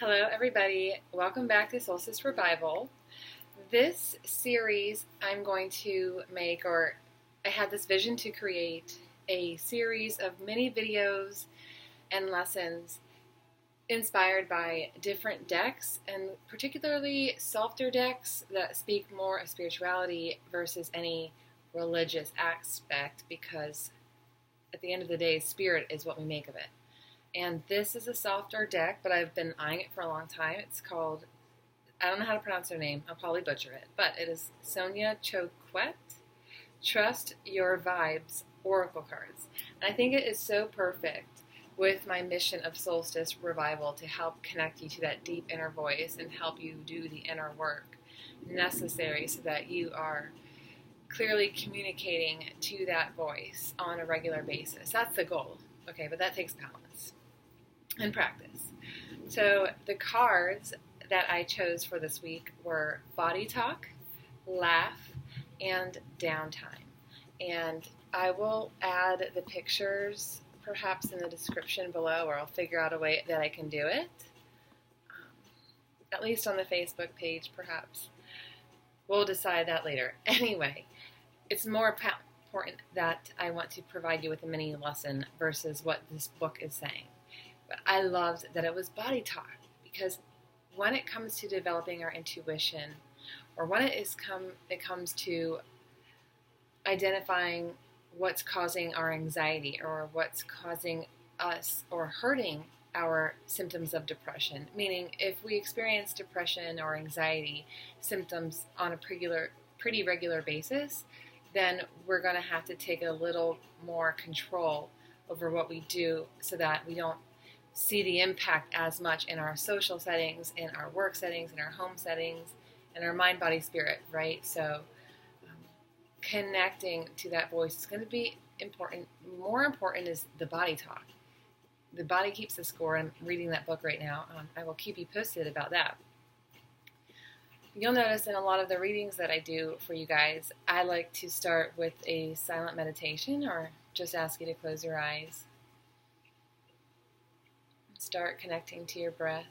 Hello, everybody. Welcome back to Soulstice Revival. This series I'm going to make, or I had this vision to create a series of mini videos and lessons inspired by different decks, and particularly softer decks that speak more of spirituality versus any religious aspect, because at the end of the day, spirit is what we make of it. And this is a softer deck, but I've been eyeing it for a long time. It's called, I don't know how to pronounce her name. I'll probably butcher it. But it is Sonia Choquette, Trust Your Vibes Oracle Cards. And I think it is so perfect with my mission of Soulstice Revival to help connect you to that deep inner voice and help you do the inner work necessary so that you are clearly communicating to that voice on a regular basis. That's the goal. Okay, but that takes balance and practice. So the cards that I chose for this week were Body Talk, Laugh, and Downtime. And I will add the pictures perhaps in the description below, or I'll figure out a way that I can do it. At least on the Facebook page, perhaps. We'll decide that later. Anyway, it's more important that I want to provide you with a mini lesson versus what this book is saying. But I loved that it was body talk, because when it comes to developing our intuition, or when it comes to identifying what's causing our anxiety or what's causing us or hurting our symptoms of depression, meaning if we experience depression or anxiety symptoms on a pretty regular basis, then we're going to have to take a little more control over what we do so that we don't see the impact as much in our social settings, in our work settings, in our home settings, in our mind, body, spirit, right? So connecting to that voice is going to be important. More important is the body talk. The body keeps the score. I'm reading that book right now. I will keep you posted about that. You'll notice in a lot of the readings that I do for you guys, I like to start with a silent meditation, or just ask you to close your eyes. Start connecting to your breath,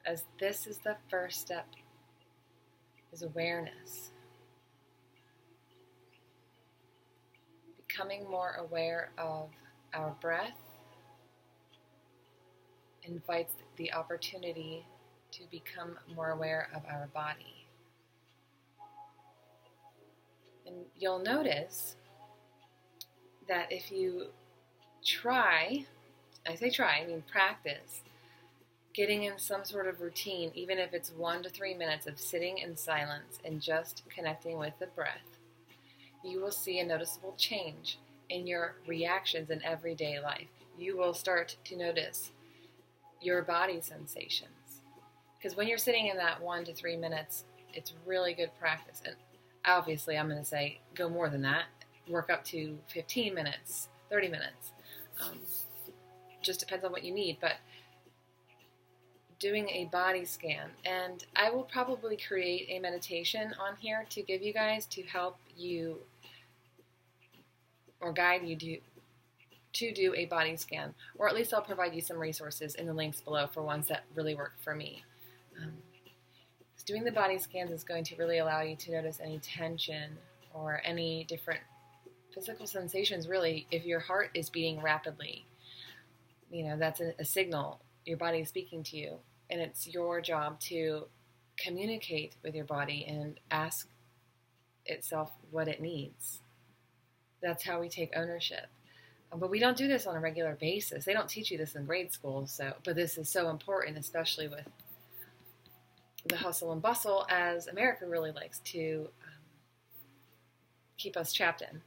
as this is the first step, is awareness. Becoming more aware of our breath invites the opportunity to become more aware of our body. And you'll notice that if you try, I say try, I mean practice, getting in some sort of routine, even if it's 1 to 3 minutes of sitting in silence and just connecting with the breath, you will see a noticeable change in your reactions in everyday life. You will start to notice your body sensations. Because when you're sitting in that 1 to 3 minutes, it's really good practice. And obviously, I'm going to say go more than that. Work up to 15 minutes, 30 minutes. Just depends on what you need. But doing a body scan, and I will probably create a meditation on here to give you guys to help you or guide you to do a body scan, or at least I'll provide you some resources in the links below for ones that really work for me. Doing the body scans is going to really allow you to notice any tension or any different physical sensations. Really, if your heart is beating rapidly, that's a signal your body is speaking to you, and it's your job to communicate with your body and ask itself what it needs. That's how we take ownership. But we don't do this on a regular basis. They don't teach you this in grade school, but this is so important, especially with the hustle and bustle, as America really likes to keep us trapped in.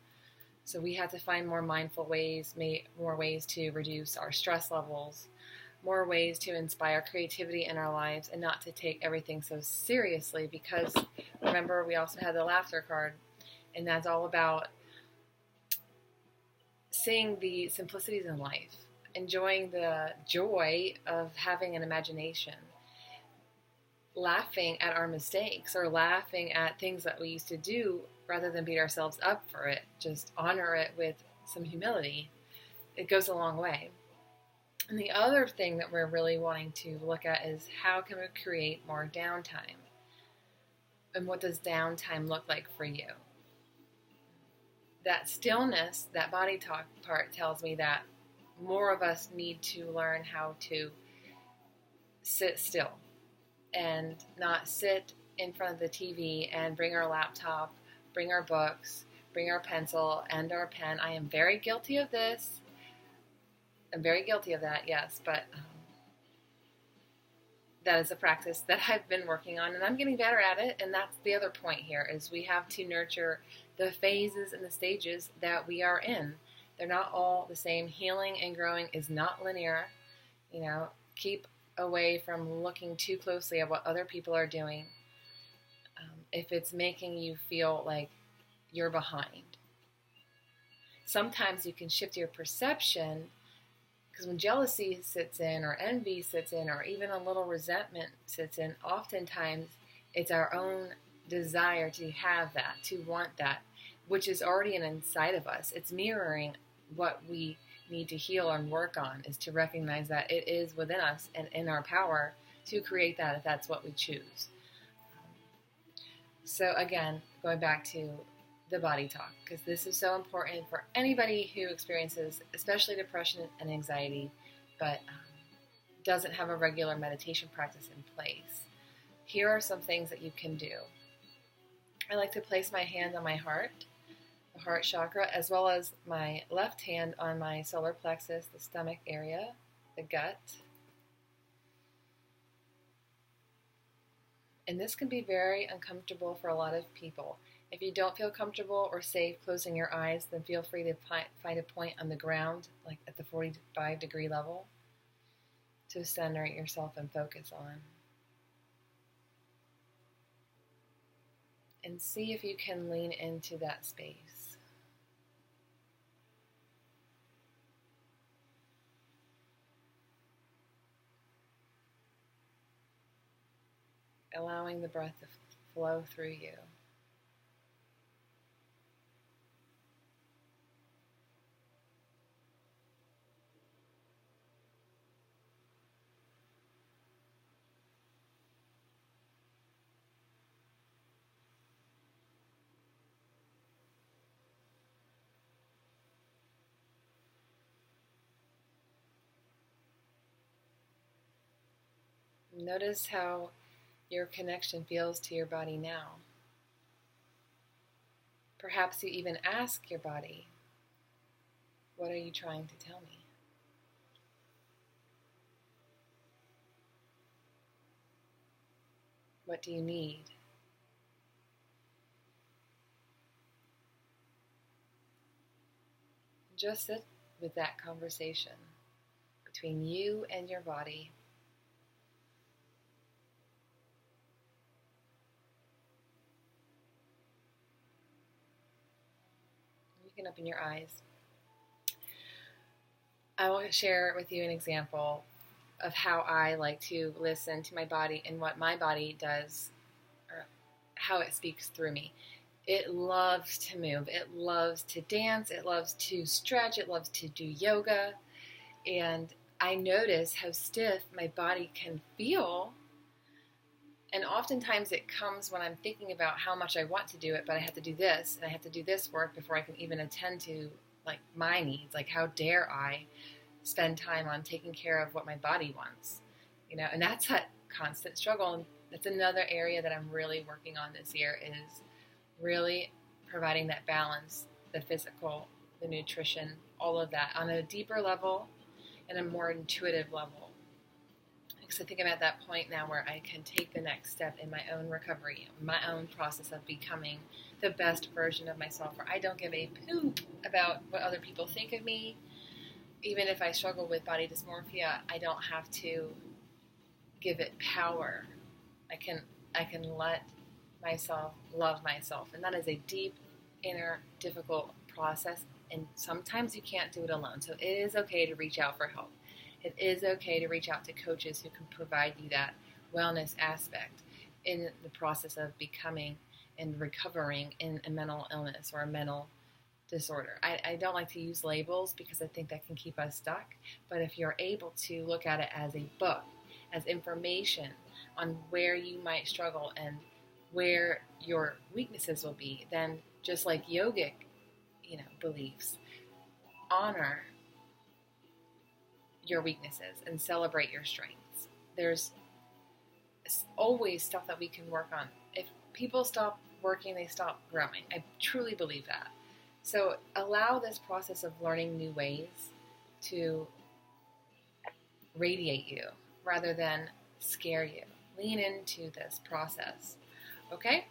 So we have to find more mindful ways, more ways to reduce our stress levels, more ways to inspire creativity in our lives, and not to take everything so seriously, because remember, we also had the laughter card, and that's all about seeing the simplicities in life, enjoying the joy of having an imagination, laughing at our mistakes, or laughing at things that we used to do rather than beat ourselves up for it. Just honor it with some humility. It goes a long way. And the other thing that we're really wanting to look at is how can we create more downtime? And what does downtime look like for you? That stillness, that body talk part tells me that more of us need to learn how to sit still and not sit in front of the TV and bring our laptop, bring our books, bring our pencil and our pen. I am very guilty of this. I'm very guilty of that, yes, but that is a practice that I've been working on, and I'm getting better at it, and that's the other point here, is we have to nurture the phases and the stages that we are in. They're not all the same. Healing and growing is not linear. Keep away from looking too closely at what other people are doing if it's making you feel like you're behind. Sometimes you can shift your perception, because when jealousy sits in, or envy sits in, or even a little resentment sits in, oftentimes it's our own desire to have that, to want that, which is already inside of us. It's mirroring what we need to heal and work on, is to recognize that it is within us and in our power to create that if that's what we choose. So again, going back to the body talk, because this is so important for anybody who experiences especially depression and anxiety, but doesn't have a regular meditation practice in place. Here are some things that you can do. I like to place my hand on my heart, the heart chakra, as well as my left hand on my solar plexus, the stomach area, the gut. And this can be very uncomfortable for a lot of people. If you don't feel comfortable or safe closing your eyes, then feel free to find a point on the ground, like at the 45-degree level, to center yourself and focus on. And see if you can lean into that space. Allowing the breath to flow through you. Notice how your connection feels to your body now. Perhaps you even ask your body, what are you trying to tell me? What do you need? Just sit with that conversation between you and your body. You can open your eyes. I will share with you an example of how I like to listen to my body and what my body does, or how it speaks through me. It loves to move. It loves to dance. It loves to stretch. It loves to do yoga. And I notice how stiff my body can feel. And oftentimes it comes when I'm thinking about how much I want to do it, but I have to do this, and I have to do this work before I can even attend to my needs. How dare I spend time on taking care of what my body wants? And that's a constant struggle. And that's another area that I'm really working on this year, is really providing that balance, the physical, the nutrition, all of that on a deeper level and a more intuitive level. Because I think I'm at that point now where I can take the next step in my own recovery, my own process of becoming the best version of myself, where I don't give a poop about what other people think of me. Even if I struggle with body dysmorphia, I don't have to give it power. I can let myself love myself. And that is a deep, inner, difficult process. And sometimes you can't do it alone. So it is okay to reach out for help. It is okay to reach out to coaches who can provide you that wellness aspect in the process of becoming and recovering in a mental illness or a mental disorder. I don't like to use labels because I think that can keep us stuck. But if you're able to look at it as a book, as information on where you might struggle and where your weaknesses will be, then just like yogic, beliefs, honor your weaknesses and celebrate your strengths. There's always stuff that we can work on. If people stop working, they stop growing. I truly believe that. So allow this process of learning new ways to radiate you rather than scare you. Lean into this process. Okay?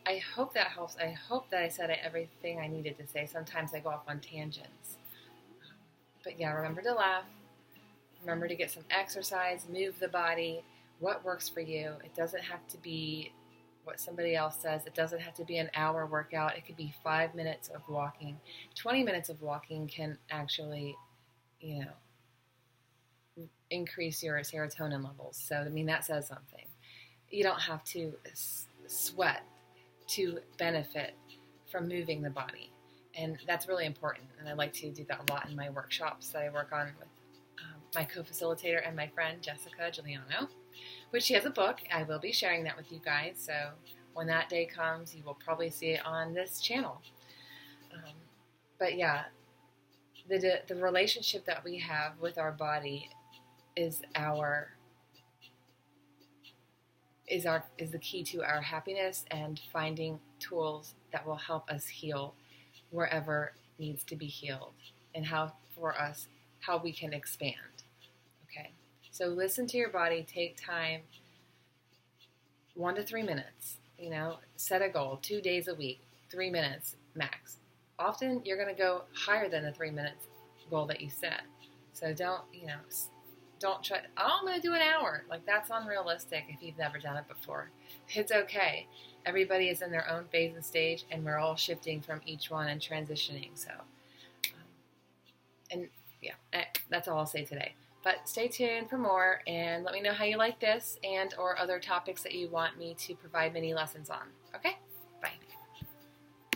I hope that helps. I hope that I said everything I needed to say. Sometimes I go off on tangents. But yeah, remember to laugh. Remember to get some exercise, move the body, what works for you. It doesn't have to be what somebody else says. It doesn't have to be an hour workout. It could be 5 minutes of walking. 20 minutes of walking can actually, increase your serotonin levels. So, that says something. You don't have to sweat to benefit from moving the body. And that's really important. And I like to do that a lot in my workshops that I work on with my co-facilitator and my friend Jessica Giuliano, which she has a book. I will be sharing that with you guys. So when that day comes, you will probably see it on this channel. But yeah, the relationship that we have with our body is the key to our happiness and finding tools that will help us heal wherever needs to be healed, and how we can expand. Okay, so listen to your body. Take time, 1 to 3 minutes. Set a goal, 2 days a week, 3 minutes max. Often you're going to go higher than the 3 minutes goal that you set. So don't try, I'm going to do an hour. Like, that's unrealistic if you've never done it before. It's okay. Everybody is in their own phase and stage, and we're all shifting from each one and transitioning. So, that's all I'll say today. But stay tuned for more, and let me know how you like this and or other topics that you want me to provide mini lessons on. Okay?